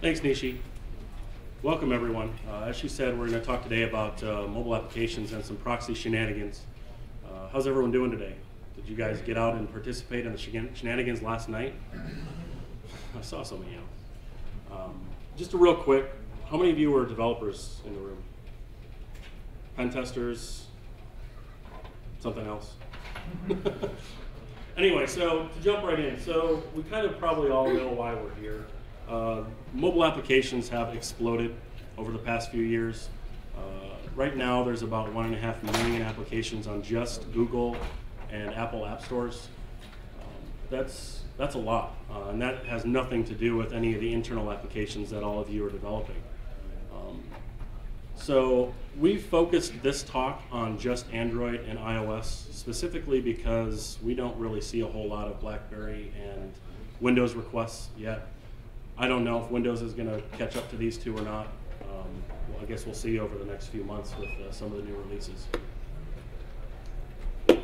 Thanks, Nishi. Welcome, everyone. As she said, we're going to talk today about mobile applications and some proxy shenanigans. How's everyone doing today? Did you guys get out and participate in the shenanigans last night? I saw some of you. Just a real quick, how many of you were developers in the room? Pen testers? Something else? Anyway, so to jump right in, so we kind of probably all know why we're here. Mobile applications have exploded over the past few years. Right now, there's about 1.5 million applications on just Google and Apple app stores. That's a lot, and that has nothing to do with any of the internal applications that all of you are developing. So we focused this talk on just Android and iOS, specifically because we don't really see a whole lot of BlackBerry and Windows requests yet. I don't know if Windows is going to catch up to these two or not. Well, I guess we'll see over the next few months with some of the new releases.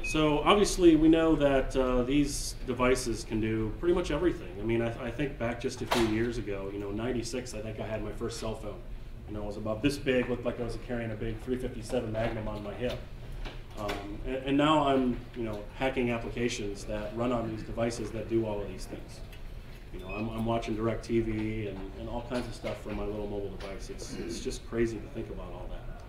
So obviously we know that these devices can do pretty much everything. I mean, I think back just a few years ago, '96, I think I had my first cell phone. It was about this big, looked like I was carrying a big 357 Magnum on my hip. And now I'm, hacking applications that run on these devices that do all of these things. I'm watching DirecTV and all kinds of stuff from my little mobile device. It's just crazy to think about all that.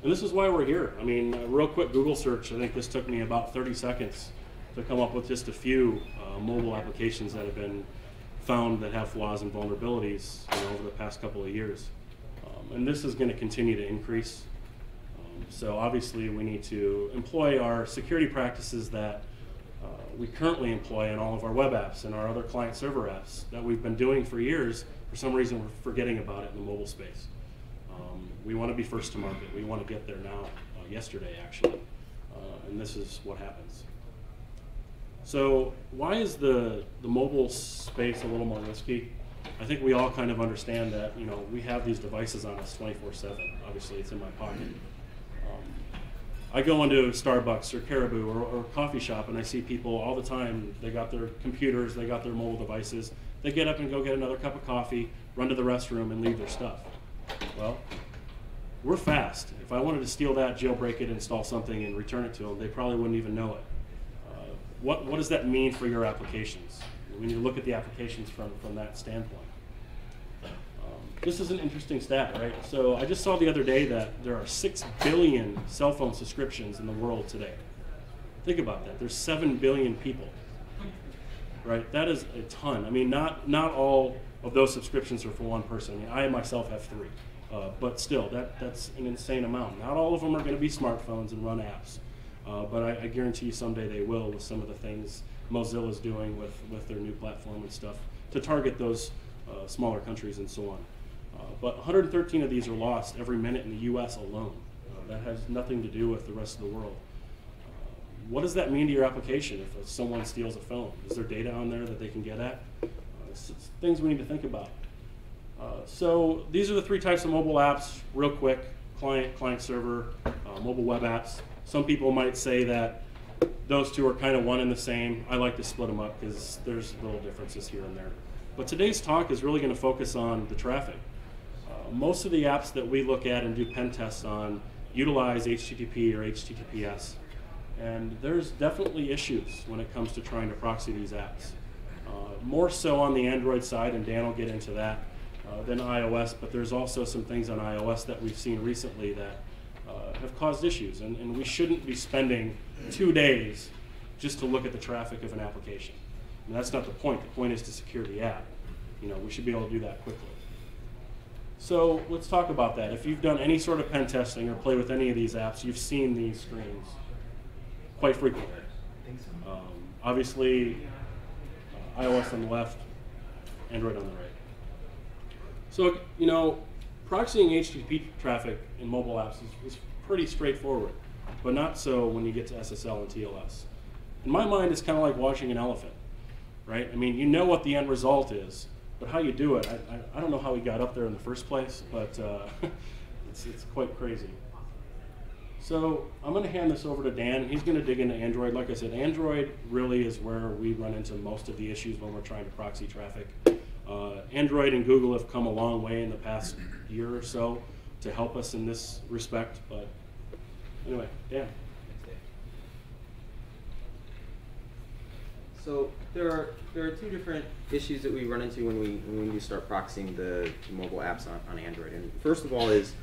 And this is why we're here. I mean, a real quick Google search, I think this took me about 30 seconds to come up with just a few mobile applications that have been found that have flaws and vulnerabilities over the past couple of years. And this is going to continue to increase. So obviously we need to employ our security practices that we currently employ in all of our web apps and our other client-server apps that we've been doing for years. For some reason, we're forgetting about it in the mobile space. We want to be first to market. We want to get there now, yesterday actually, and this is what happens. So why is the mobile space a little more risky? I think we all kind of understand that we have these devices on us 24/7. Obviously, it's in my pocket. I go into Starbucks or Caribou or a coffee shop and I see people all the time. They got their computers, they got their mobile devices. They get up and go get another cup of coffee, run to the restroom, and leave their stuff. Well, we're fast. If I wanted to steal that, jailbreak it, install something, and return it to them, they probably wouldn't even know it. What does that mean for your applications? We need to look at the applications from that standpoint. This is an interesting stat, right? So I just saw the other day that there are 6 billion cell phone subscriptions in the world today. Think about that. There's 7 billion people, right? That is a ton. I mean, not all of those subscriptions are for one person. I mean, I myself have 3, but still, that's an insane amount. Not all of them are going to be smartphones and run apps, but I guarantee you someday they will with some of the things Mozilla's doing with their new platform and stuff to target those smaller countries and so on. But 113 of these are lost every minute in the US alone. That has nothing to do with the rest of the world. What does that mean to your application if someone steals a phone? Is there data on there that they can get at? It's things we need to think about. So these are the 3 types of mobile apps, real quick: client-server, mobile web apps. Some people might say that those two are kind of one and the same. I like to split them up because there's little differences here and there. But today's talk is really going to focus on the traffic. Most of the apps that we look at and do pen tests on utilize HTTP or HTTPS. And there's definitely issues when it comes to trying to proxy these apps. More so on the Android side, and Dan will get into that, than iOS, but there's also some things on iOS that we've seen recently that have caused issues. And we shouldn't be spending 2 days just to look at the traffic of an application. And that's not the point. The point is to secure the app. We should be able to do that quickly. So let's talk about that. If you've done any sort of pen testing or play with any of these apps, you've seen these screens quite frequently. Obviously, iOS on the left, Android on the right. So, proxying HTTP traffic in mobile apps is pretty straightforward, but not so when you get to SSL and TLS. In my mind, it's kind of like washing an elephant, right? I mean, you know what the end result is, but how you do it, I don't know how we got up there in the first place, but it's quite crazy. So I'm going to hand this over to Dan. He's going to dig into Android. Like I said, Android really is where we run into most of the issues when we're trying to proxy traffic. Android and Google have come a long way in the past year or so to help us in this respect. But anyway, Dan. So there are two different issues that we run into when we start proxying the mobile apps on Android. And first of all is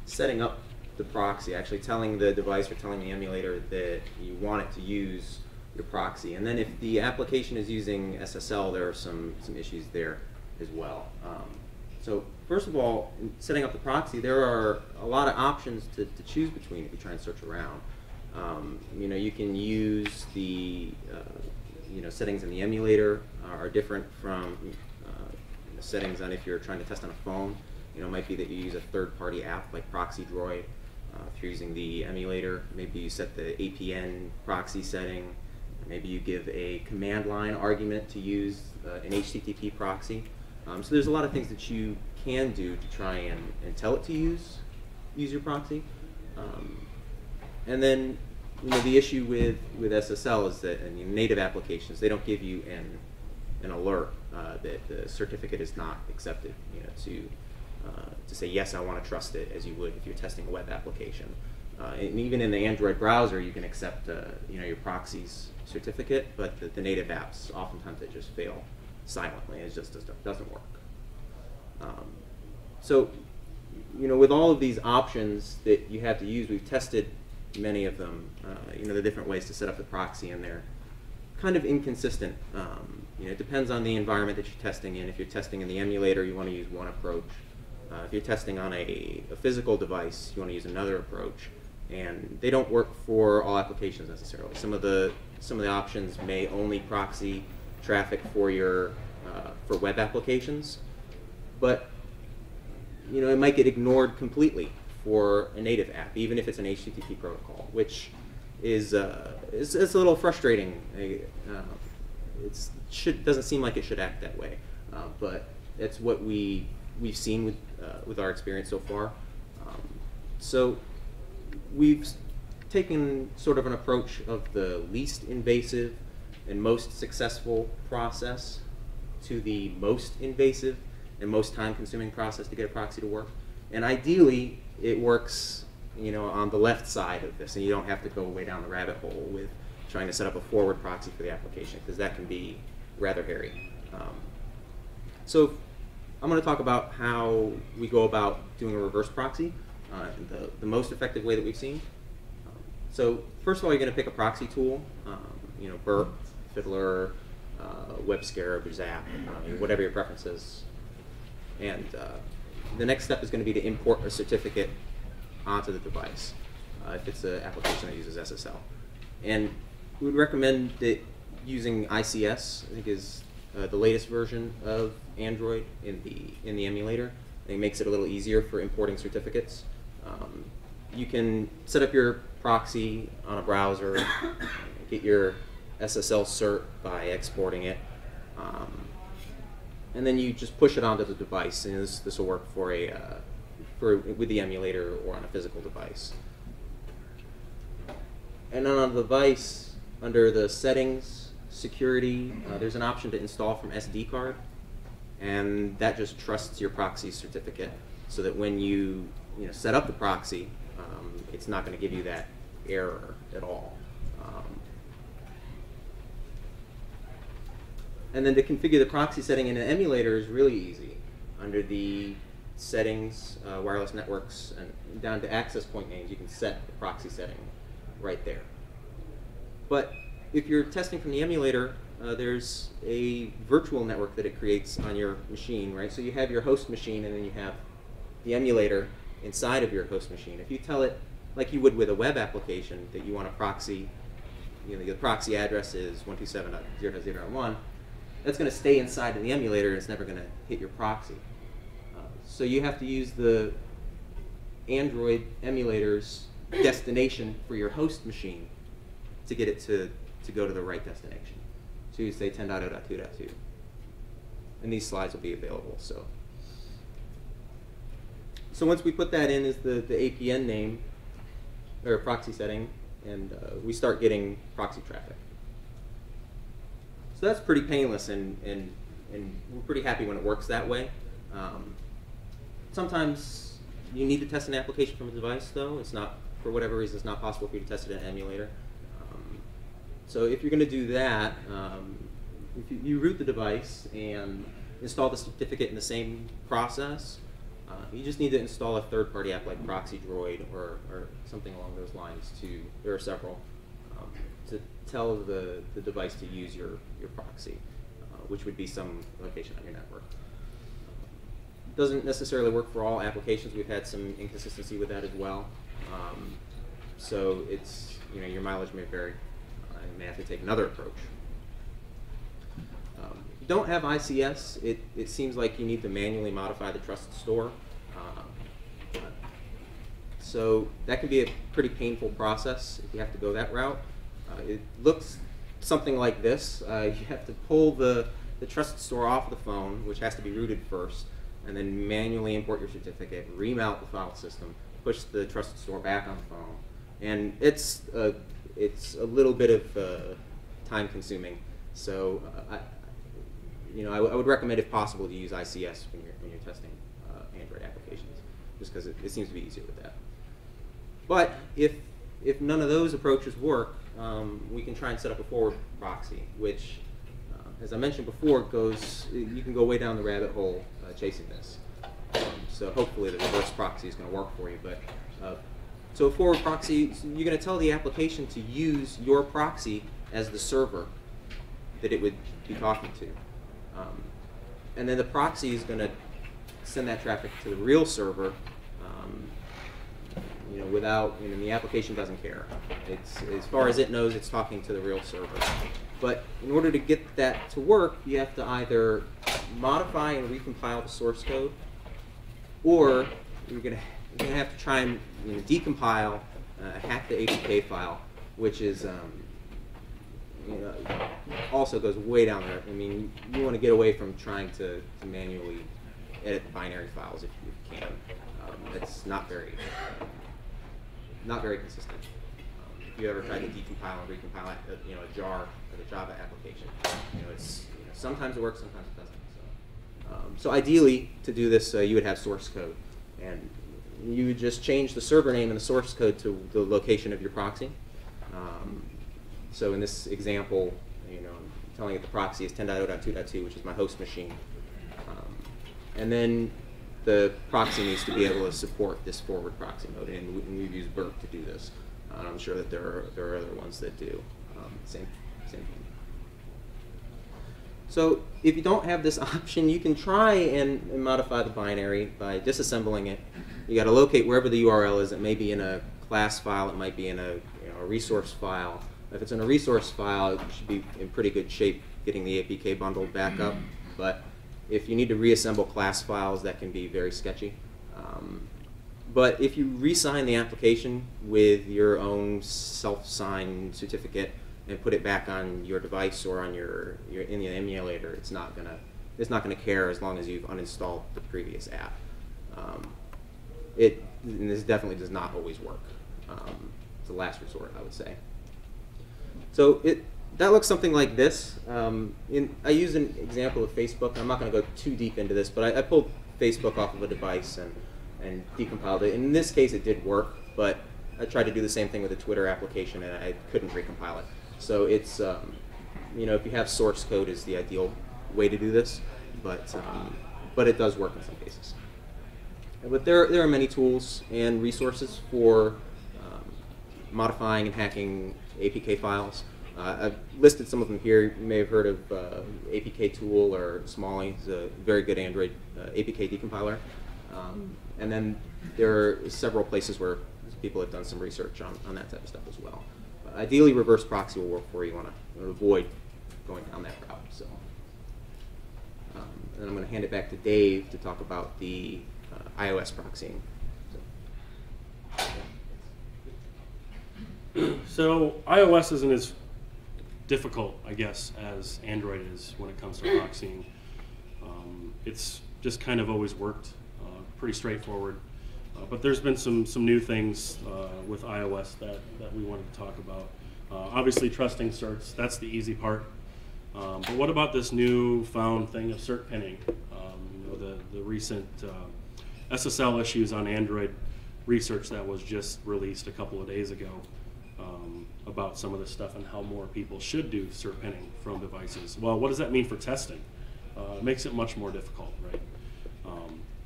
setting up the proxy, actually telling the device or telling the emulator that you want it to use your proxy. And then if the application is using SSL, there are some issues there as well. So first of all, in setting up the proxy, there are a lot of options to choose between if you try and search around. You can use the settings in the emulator are different from the settings on if you're trying to test on a phone. It might be that you use a third-party app like Proxy Droid. If you're using the emulator, maybe you set the APN proxy setting. Maybe you give a command line argument to use an HTTP proxy. So there's a lot of things that you can do to try and tell it to use your proxy. And then the issue with SSL is that in native applications, they don't give you an alert that the certificate is not accepted. To say, yes, I want to trust it, as you would if you're testing a web application. And even in the Android browser, you can accept your proxy's certificate, but the native apps, oftentimes they just fail silently. It just doesn't work. So with all of these options that you have to use, we've tested many of them, the different ways to set up the proxy, and they're kind of inconsistent. It depends on the environment that you're testing in. If you're testing in the emulator, you want to use one approach. If you're testing on a physical device, you want to use another approach. And they don't work for all applications necessarily. Some of the options may only proxy traffic for your for web applications, but it might get ignored completely for a native app, even if it's an HTTP protocol, which is it's a little frustrating. Doesn't seem like it should act that way, but it's what we've seen with our experience so far. So we've taken sort of an approach of the least invasive and most successful process to the most invasive and most time-consuming process to get a proxy to work. And ideally, it works, on the left side of this, and you don't have to go way down the rabbit hole with trying to set up a forward proxy for the application, because that can be rather hairy. So I'm going to talk about how we go about doing a reverse proxy, the most effective way that we've seen. So first of all, you're going to pick a proxy tool, Burp, Fiddler, WebScarab, Zap, whatever your preference is. And the next step is going to be to import a certificate onto the device if it's an application that uses SSL. And we would recommend that using ICS, I think is the latest version of Android in the emulator. I think it makes it a little easier for importing certificates. You can set up your proxy on a browser, get your SSL cert by exporting it, and then you just push it onto the device, and this will work with the emulator or on a physical device. And then on the device, under the settings, security, there's an option to install from SD card, and that just trusts your proxy certificate so that when you set up the proxy, it's not going to give you that error at all. And then to configure the proxy setting in an emulator is really easy. Under the settings, wireless networks, and down to access point names, you can set the proxy setting right there. But if you're testing from the emulator, there's a virtual network that it creates on your machine, right? So you have your host machine, and then you have the emulator inside of your host machine. If you tell it, like you would with a web application, that you want a proxy, the proxy address is 127.0.0.1, that's going to stay inside of the emulator, and it's never going to hit your proxy. So you have to use the Android emulator's destination for your host machine to get it to go to the right destination. So you say 10.0.2.2. And these slides will be available. So once we put that in as the APN name, or proxy setting, and we start getting proxy traffic. So that's pretty painless and we're pretty happy when it works that way. Sometimes you need to test an application from a device, though. It's not, for whatever reason, it's not possible for you to test it in an emulator. So if you're going to do that, if you root the device and install the certificate in the same process, you just need to install a third-party app like Proxy Droid or something along those lines. There are several, to tell the device to use your proxy, which would be some location on your network. Doesn't necessarily work for all applications. We've had some inconsistency with that as well. So it's, your mileage may vary. You may have to take another approach. If you don't have ICS, it seems like you need to manually modify the trusted store. So that can be a pretty painful process if you have to go that route. It looks something like this. You have to pull the trusted store off the phone, which has to be rooted first, and then manually import your certificate, remount the file system, push the trusted store back on the phone. And it's a little bit of time consuming. So I would recommend, if possible, to use ICS when you're testing Android applications, just because it seems to be easier with that. But if none of those approaches work, we can try and set up a forward proxy, which, as I mentioned before, you can go way down the rabbit hole chasing this. So hopefully the reverse proxy is going to work for you. But so a forward proxy, you're going to tell the application to use your proxy as the server that it would be talking to. And then the proxy is going to send that traffic to the real server, without, the application doesn't care. It's, as far as it knows, it's talking to the real server. But in order to get that to work, you have to either modify and recompile the source code, or you're going to have to try and decompile, hack the APK file, which is also goes way down there. I mean, you want to get away from trying to manually edit the binary files if you can. It's not very consistent. If you ever try to decompile and recompile a jar or the Java application, sometimes it works, sometimes it doesn't. So ideally, to do this, you would have source code, and you would just change the server name and the source code to the location of your proxy. So in this example, I'm telling it the proxy is 10.0.2.2, which is my host machine, and then the proxy needs to be able to support this forward proxy mode, and we've used Burp to do this. I'm sure that there are other ones that do. Same thing. So if you don't have this option, you can try and modify the binary by disassembling it. You got to locate wherever the URL is. It may be in a class file. It might be in a resource file. If it's in a resource file, it should be in pretty good shape getting the APK bundled back up. But if you need to reassemble class files, that can be very sketchy. But if you re-sign the application with your own self-signed certificate and put it back on your device or on your in the emulator, it's not gonna care as long as you've uninstalled the previous app. And this definitely does not always work. It's a last resort, I would say. So that looks something like this. I use an example of Facebook. I'm not going to go too deep into this, but I pulled Facebook off of a device and decompiled it. In this case, it did work, but I tried to do the same thing with a Twitter application, and I couldn't recompile it. So it's, if you have source code, is the ideal way to do this, but it does work in some cases. But there are many tools and resources for modifying and hacking APK files. I've listed some of them here. You may have heard of APK Tool or Smalley. It's a very good Android APK decompiler. And then there are several places where people have done some research on that type of stuff as well. Ideally, reverse proxy will work for you. You want to avoid going down that route. So, and then I'm going to hand it back to Dave to talk about the iOS proxying. So iOS isn't as difficult, I guess, as Android is when it comes to proxying. It's just kind of always worked, pretty straightforward. But there's been some new things with iOS that we wanted to talk about. Obviously, trusting certs, that's the easy part. But what about this new found thing of cert pinning? You know, the recent SSL issues on Android research that was just released a couple of days ago about some of this stuff and how more people should do cert pinning from devices. Well, what does that mean for testing? It makes it much more difficult, right?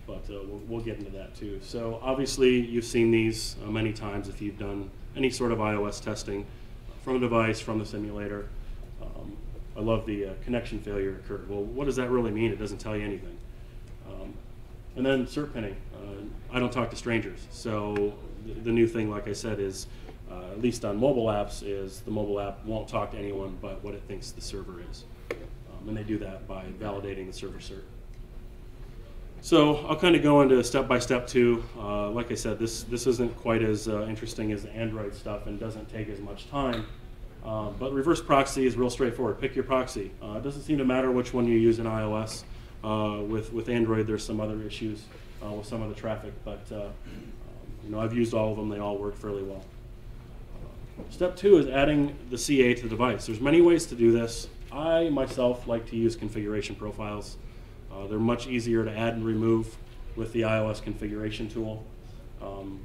But we'll get into that too. So obviously you've seen these many times if you've done any sort of iOS testing from a device, from the simulator. I love the connection failure occurred. Well, what does that really mean? It doesn't tell you anything. And then cert pinning. I don't talk to strangers. So the new thing, like I said, is at least on mobile apps, is the mobile app won't talk to anyone but what it thinks the server is. And they do that by validating the server cert. So I'll kind of go into step by step too. Like I said, this isn't quite as interesting as the Android stuff and doesn't take as much time. But reverse proxy is real straightforward. Pick your proxy. It doesn't seem to matter which one you use in iOS. With Android, there's some other issues with some of the traffic, but you know, I've used all of them. They all work fairly well. Step 2 is adding the CA to the device. There's many ways to do this. I myself like to use configuration profiles. They're much easier to add and remove with the iOS configuration tool.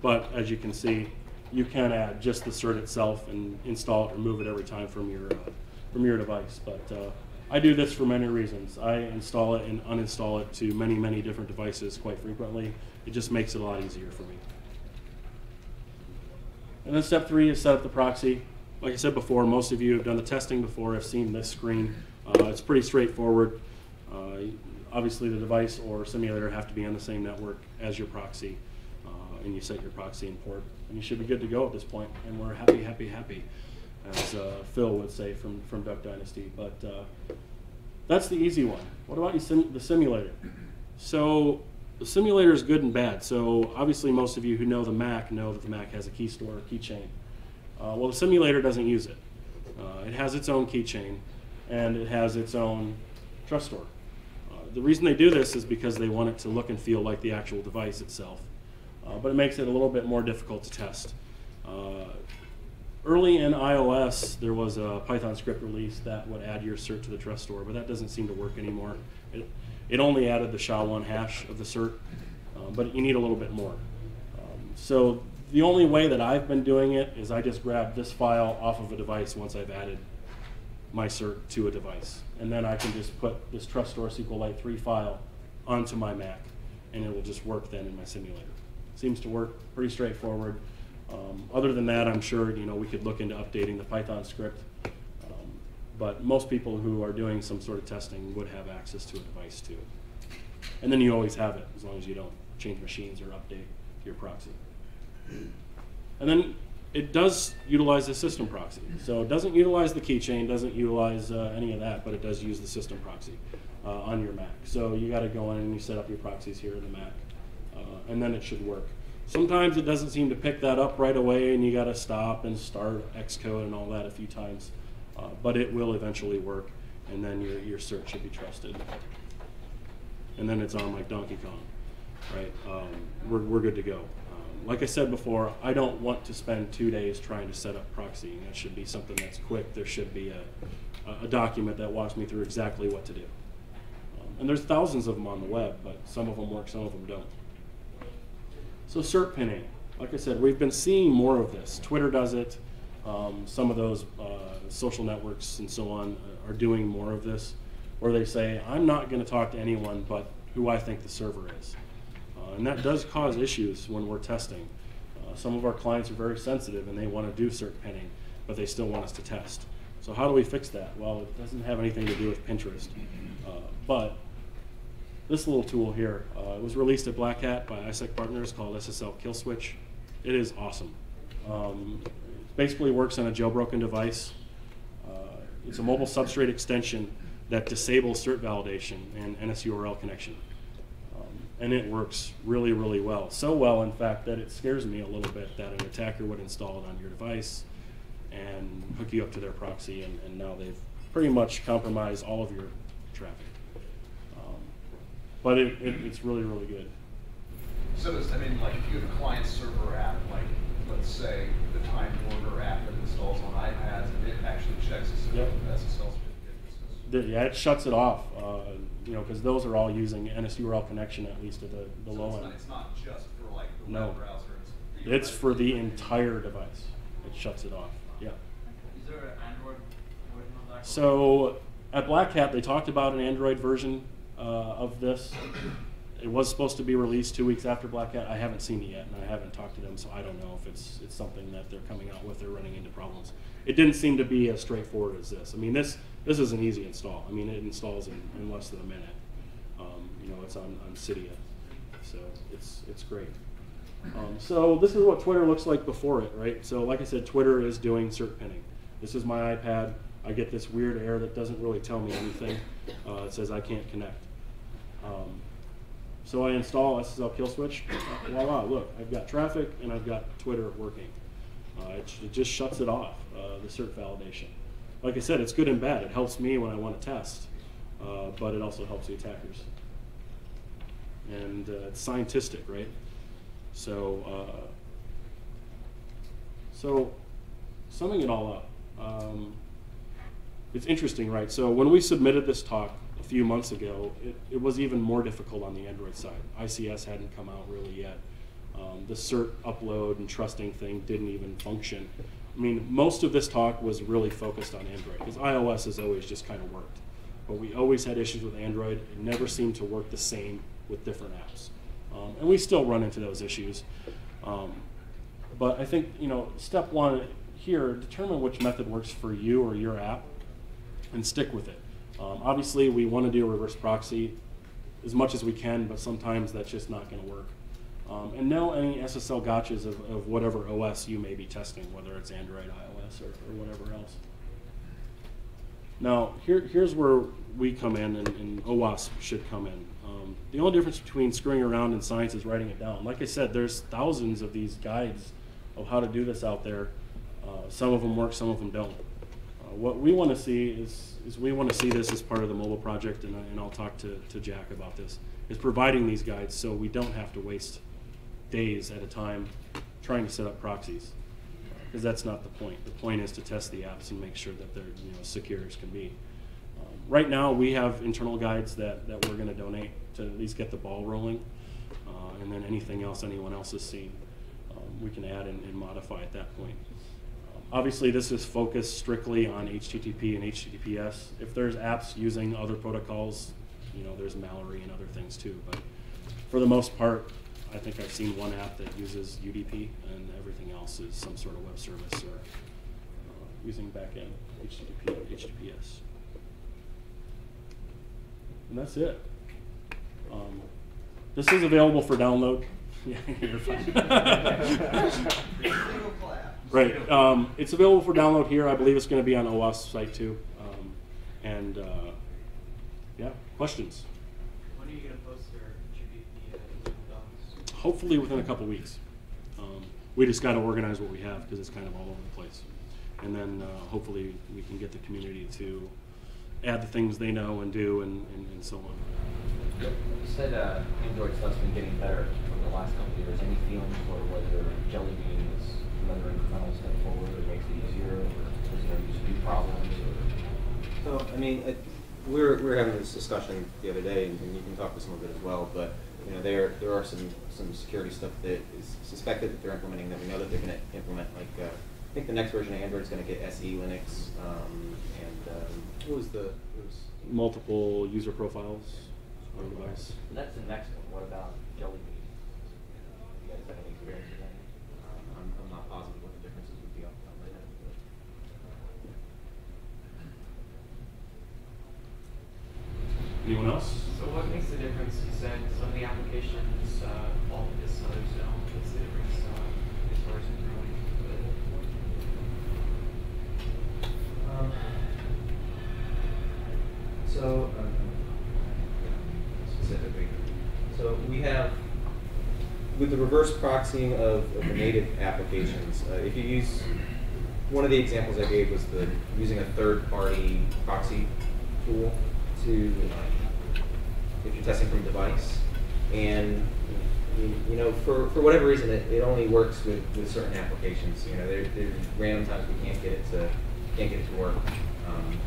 But as you can see, you can add just the cert itself and install it, remove it every time from your device. But I do this for many reasons. I install it and uninstall it to many, many different devices quite frequently. It just makes it a lot easier for me. And then step 3 is set up the proxy. Like I said before, most of you have done the testing before, have seen this screen. It's pretty straightforward. Obviously the device or simulator have to be on the same network as your proxy, and you set your proxy and port, and you should be good to go at this point. And we're happy, happy, happy, as Phil would say from Duck Dynasty. But that's the easy one. What about the simulator? So the simulator is good and bad. So obviously most of you who know the Mac know that the Mac has a key store, keychain. Well, the simulator doesn't use it. It has its own keychain, and it has its own trust store. The reason they do this is because they want it to look and feel like the actual device itself. But it makes it a little bit more difficult to test. Early in iOS, there was a Python script release that would add your cert to the trust store, but that doesn't seem to work anymore. It only added the SHA-1 hash of the cert, but you need a little bit more. So the only way that I've been doing it is I just grab this file off of a device once I've added my cert to a device. And then I can just put this trust store SQLite 3 file onto my Mac, and it will just work then in my simulator. Seems to work pretty straightforward. Other than that, I'm sure we could look into updating the Python script. But most people who are doing some sort of testing would have access to a device too. And then you always have it as long as you don't change machines or update your proxy. And then it does utilize the system proxy. So it doesn't utilize the keychain, doesn't utilize any of that, but it does use the system proxy on your Mac. So you got to go in and you set up your proxies here in the Mac, and then it should work. Sometimes it doesn't seem to pick that up right away, and you got to stop and start Xcode and all that a few times. But it will eventually work, and then your cert should be trusted. And then it's on like Donkey Kong, right? We're good to go. Like I said before, I don't want to spend 2 days trying to set up proxying. That should be something that's quick. There should be a document that walks me through exactly what to do. And there's thousands of them on the web, but some of them work, some of them don't. So cert pinning. Like I said, we've been seeing more of this. Twitter does it. Some of those social networks and so on are doing more of this, where they say, I'm not going to talk to anyone but who I think the server is. And that does cause issues when we're testing. Some of our clients are very sensitive and they want to do cert pinning, but they still want us to test. So how do we fix that? Well, it doesn't have anything to do with Pinterest. But this little tool here, it was released at Black Hat by ISEC partners called SSL Kill Switch. It is awesome. It basically works on a jailbroken device. It's a mobile substrate extension that disables cert validation and NSURL connection. And it works really, really well. So well, in fact, that it scares me a little bit that an attacker would install it on your device and hook you up to their proxy, and now they've pretty much compromised all of your traffic. But it's really, really good. So does, I mean, like if you have a client server app, like let's say the Time Order app that installs on iPads, and it actually checks the SSL certificate. Yeah, it shuts it off. You know, because those are all using NSURL connection, at least at the So low end. it's not just for like the No. web browser. It's for the entire device. It shuts it off. Yeah. Is there an Android version of that? So at Black Hat, they talked about an Android version of this. It was supposed to be released 2 weeks after Black Hat. I haven't seen it yet, and I haven't talked to them, so I don't know if it's something that they're coming out with or running into problems. It didn't seem to be as straightforward as this. I mean, this is an easy install. I mean, it installs in less than a minute. You know, it's on Cydia, so it's great. So this is what Twitter looks like before it, right? So like I said, Twitter is doing cert pinning. This is my iPad. I get this weird error that doesn't really tell me anything. It says I can't connect. So I install SSL Kill Switch. Voila, look, I've got traffic and I've got Twitter working. It just shuts it off, the cert validation. Like I said, it's good and bad. It helps me when I want to test, but it also helps the attackers. And it's scientistic, right? So, so summing it all up, it's interesting, right? So when we submitted this talk a few months ago, it was even more difficult on the Android side. ICS hadn't come out really yet. The cert upload and trusting thing didn't even function. I mean, most of this talk was really focused on Android, because iOS has always just kind of worked. But we always had issues with Android. It never seemed to work the same with different apps. And we still run into those issues. But I think, you know, step one here, determine which method works for you or your app and stick with it. Obviously, we want to do a reverse proxy as much as we can, but sometimes that's just not going to work. And know any SSL gotchas of whatever OS you may be testing, whether it's Android, iOS, or whatever else. Now, here's where we come in, and OWASP should come in. The only difference between screwing around and science is writing it down. Like I said, there's thousands of these guides of how to do this out there. Some of them work, some of them don't. What we want to see is we want to see this as part of the mobile project, and I'll talk to Jack about this, is providing these guides so we don't have to waste days at a time trying to set up proxies, because that's not the point. The point is to test the apps and make sure that they're secure as can be. Right now, we have internal guides that we're going to donate to at least get the ball rolling, and then anything else anyone else has seen, we can add and modify at that point. Obviously, this is focused strictly on HTTP and HTTPS. If there's apps using other protocols, there's Mallory and other things too. But for the most part, I think I've seen one app that uses UDP, and everything else is some sort of web service or using backend HTTP or HTTPS. And that's it. This is available for download. Yeah, you're fine. Right. It's available for download here. I believe it's going to be on OWASP site too. Yeah, questions? When are you going to post or contribute the docs? Hopefully within a couple weeks. We just got to organize what we have because it's kind of all over the place. And then hopefully we can get the community to add the things they know and do and so on. You said Android stuff's been getting better over the last couple of years. Any feelings for whether Jelly Bean is another incremental step forward or makes it easier, or does it introduce new problems? So, I mean, we were having this discussion the other day, and you can talk to some of it as well, but there are some security stuff that is suspected that they're implementing that we know that they're going to implement. Like, I think the next version of Android is going to get SE Linux, and what was multiple user profiles on the device. And that's the next one. What about Jelly Bean? You guys have any experience with that? I'm not positive what the differences would be off the top of my head. Anyone else? So what makes the difference? You said some of the applications all of this, others don't. What's the difference as far as improving? Specifically, so we have, with the reverse proxying of the native applications, if you use, one of the examples I gave was using a third-party proxy tool to, if you're testing from device, and for whatever reason it only works with certain applications. There's random times we can't get it to work.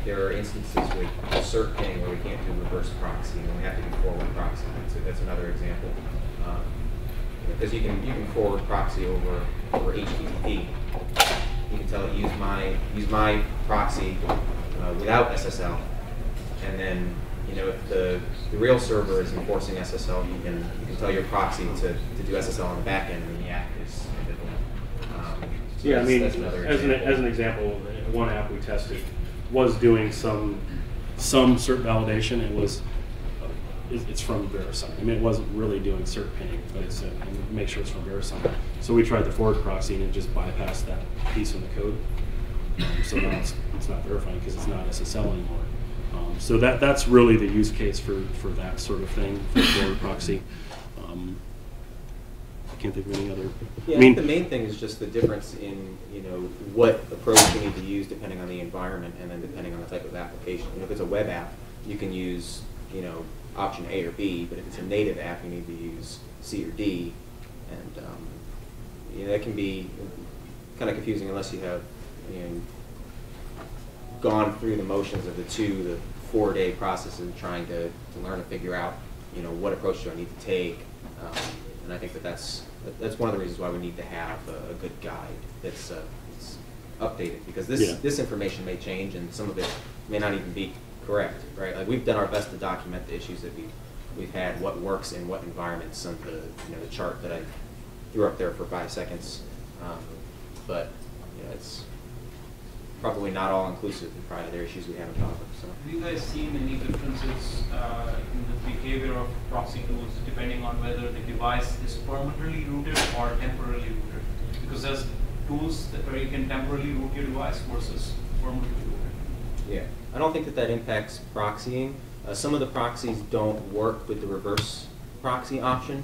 There are instances with cert pinning where we can't do reverse proxy and we have to do forward proxy. So that's another example. Because you can forward proxy over HTTP. You can tell it use my proxy without SSL, and then if the real server is enforcing SSL, you can tell your proxy to do SSL on the back end, and the app is ambivalent. So yeah, I mean, that's another as an example, one app we tested was doing some cert validation. It's from VeriSign. I mean, it wasn't really doing cert pinning, but it's make sure it's from VeriSign. So we tried the forward proxy and it just bypassed that piece in the code. So now it's not verifying because it's not SSL anymore. So that's really the use case for that sort of thing for forward proxy. I can't think of any other. Yeah, I think the main thing is just the difference in what approach you need to use depending on the environment and then depending on the type of application. If it's a web app, you can use option A or B, but if it's a native app, you need to use C or D, and that can be kind of confusing unless you have gone through the motions of the 4-day process of trying to learn and figure out what approach do I need to take, and I think that's one of the reasons why we need to have a good guide that's updated, because this information may change and some of it may not even be correct, right? Like we've done our best to document the issues that we've had, what works in what environments, and the chart that I threw up there for 5 seconds, but it's probably not all inclusive in probably other issues we haven't thought of. So. Have you guys seen any differences in the behavior of proxy tools depending on whether the device is permanently rooted or temporarily rooted? Because there's tools where you can temporarily root your device versus permanently rooted. Yeah, I don't think that impacts proxying. Some of the proxies don't work with the reverse proxy option.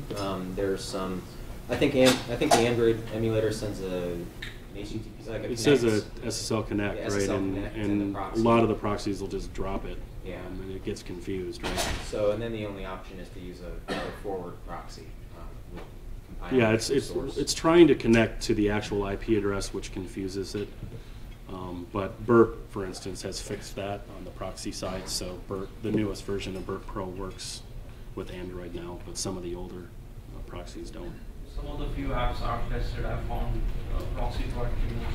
There's some. I think the Android emulator sends it says a SSL Connect, right? SSL and a lot of the proxies will just drop it. Yeah. And it gets confused, right? So, and then the only option is to use a forward proxy. Yeah, it's trying to connect to the actual IP address, which confuses it. But Burp, for instance, has fixed that on the proxy side. So Burp, the newest version of Burp Pro works with Android now, but some of the older proxies don't. Some of the few apps I've tested, I found proxy got more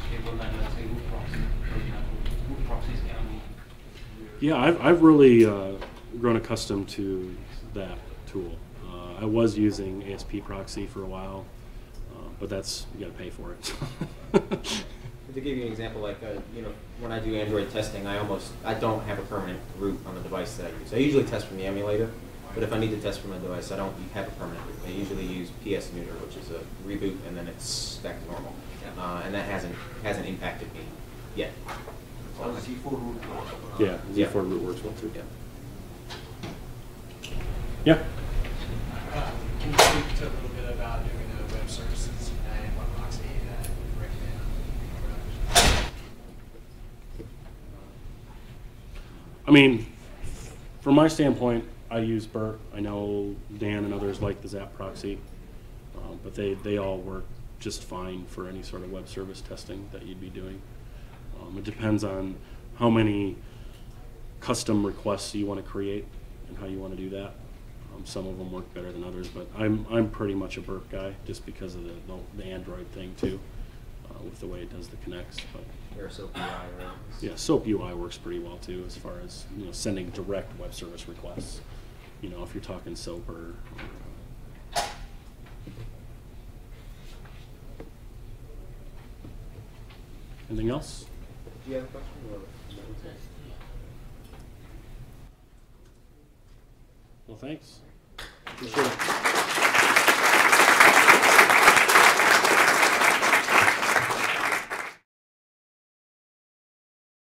stable than, let's say, root proxy, for example. Root proxies can be. Yeah, I've really grown accustomed to that tool. I was using ASP proxy for a while, but you got to pay for it. To give you an example, like when I do Android testing, I don't have a permanent root on the device that I use. I usually test from the emulator, but if I need to test from a device, I don't have a permanent root. I usually use PS neuter, which is a reboot, and then it's back to normal. And that hasn't impacted me yet. So the Z4 root works. Yeah, Z4 root works well too. Yeah. Yeah. Can you speak to a little bit about doing the web services and what proxy you recommend? I mean, from my standpoint, I use Burp. I know Dan and others like the Zap proxy, but they all work just fine for any sort of web service testing that you'd be doing. It depends on how many custom requests you want to create and how you want to do that. Some of them work better than others, but I'm pretty much a Burp guy just because of the Android thing too, with the way it does the connects. But Or SOAP UI, right? yeah, SOAP UI works pretty well too as far as sending direct web service requests. If you're talking SOAP or anything else? Do you have a question? Well, thanks. Appreciate it.